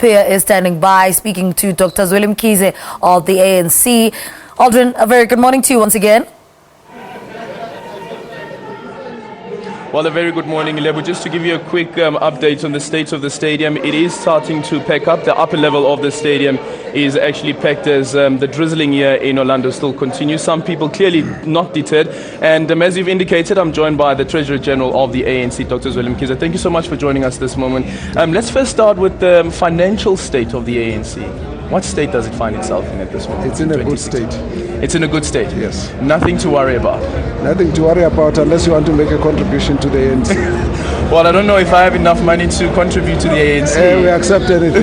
Pia is standing by, speaking to Dr. Zweli Mkhize of the ANC. Aldrin, a very good morning to you once again. Well, a very good morning, Lebu. Just to give you a quick update on the state of the stadium, it is starting to pack up. The upper level of the stadium is actually packed as the drizzling here in Orlando still continues. Some people clearly not deterred. And as you've indicated, I'm joined by the Treasurer General of the ANC, Dr. Zweli Mkhize. Thank you so much for joining us this moment. Let's first start with the financial state of the ANC. What state does it find itself in at this moment? It's in a good state. It's in a good state? Yes. Nothing to worry about? Nothing to worry about unless you want to make a contribution to the ANC. Well, I don't know if I have enough money to contribute to the ANC. We accept anything.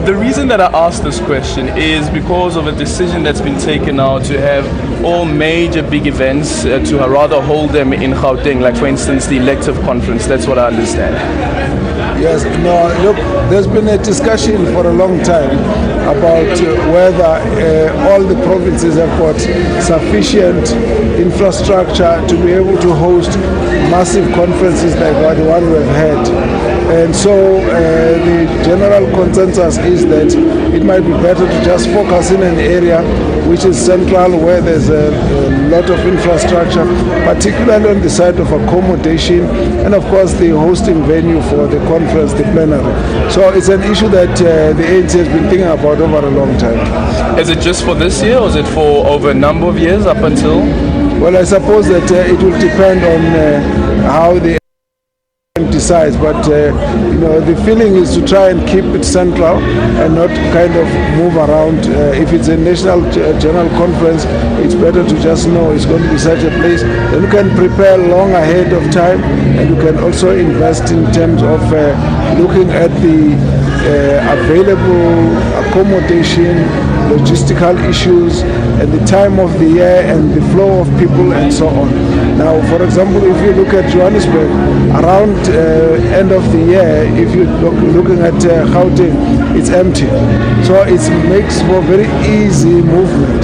The reason that I asked this question is because of a decision that's been taken now to have all major big events to rather hold them in Gauteng, like for instance the elective conference. That's what I understand. Yes, no, look, there's been a discussion for a long time about whether all the provinces have got sufficient infrastructure to be able to host massive conferences like the one we've had. And so the general consensus is that it might be better to just focus in an area which is central, where there's a lot of infrastructure, particularly on the side of accommodation and of course the hosting venue for the conference, the plenary. So it's an issue that the ANC has been thinking about over a long time. Is it just for this year, or is it for over a number of years up until? Well, I suppose that it will depend on how the decides, but the feeling is to try and keep it central and not kind of move around. If it's a national general conference, it's better to just know it's going to be such a place. Then you can prepare long ahead of time, and you can also invest in terms of looking at the available accommodation, logistical issues, and the time of the year and the flow of people and so on. Now, for example, if you look at Johannesburg, around end of the year, if you're looking at Gauteng, it's empty. So it makes for very easy movement.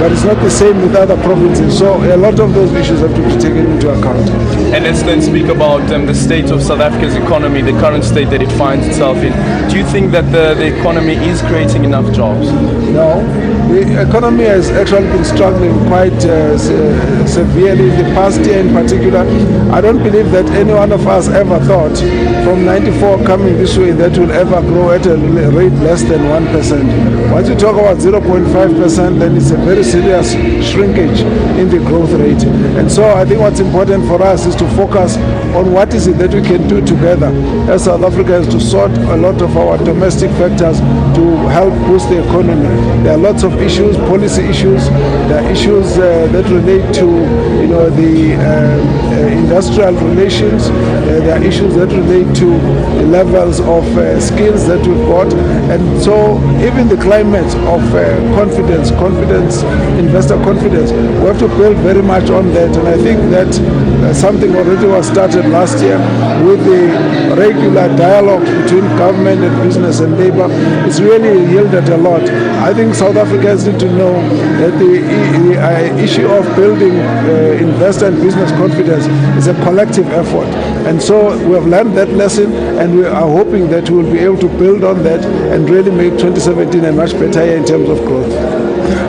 But it's not the same with other provinces. So a lot of those issues have to be taken into account. And let's then speak about the state of South Africa's economy, the current state that it finds itself in. Do you think that the economy is creating enough jobs? No. The economy has actually been struggling quite severely in the past year in particular. I don't believe that any one of us ever thought from 94 coming this way that will ever grow at a rate less than 1%. Once you talk about 0.5%, then it's a very serious shrinkage in the growth rate. And so I think what's important for us is to focus on what is it that we can do together as South Africa, is to sort a lot of our domestic factors to help boost the economy. There are lots of issues, policy issues. There are issues that relate to the industrial relations. There are issues that relate to the levels of skills that we've got. And so even the climate of confidence, investor confidence, we have to build very much on that. And I think that something already was started last year with the regular dialogue between government and business and labor. It's really yielded a lot. I think South Africans need to know that the issue of building investor and business confidence is a collective effort. And so we have learned that lesson, and we are hoping that we will be able to build on that and really make 2017 a much better year in terms of growth.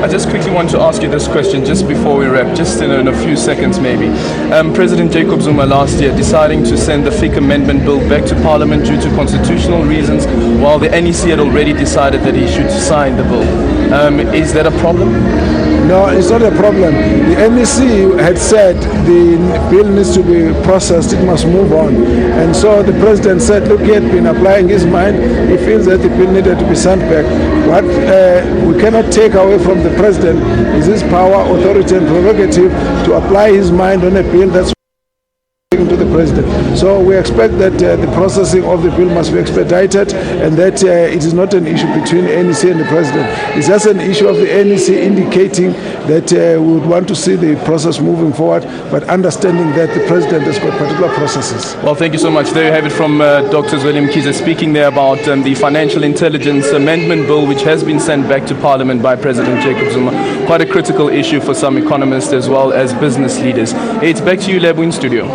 I just quickly want to ask you this question just before we wrap, just in a few seconds maybe. President Jacob Zuma last year deciding to send the FIC amendment bill back to Parliament due to constitutional reasons, while the NEC had already decided that he should sign the bill. Is that a problem? No, it's not a problem. The NEC had said the bill needs to be processed, it must move on. And so the president said, look, he had been applying his mind. He feels that the bill needed to be sent back. What we cannot take away from the president is his power, authority and prerogative to apply his mind on a bill that's to the president. So we expect that the processing of the bill must be expedited, and that it is not an issue between NEC and the president. It's just an issue of the NEC indicating that we would want to see the process moving forward, but understanding that the president has got particular processes. Well, thank you so much. There you have it from Dr. Zweli Mkhize speaking there about the Financial Intelligence Amendment Bill, which has been sent back to Parliament by President Jacob Zuma. Quite a critical issue for some economists as well as business leaders. It's back to you, Lebu, in studio.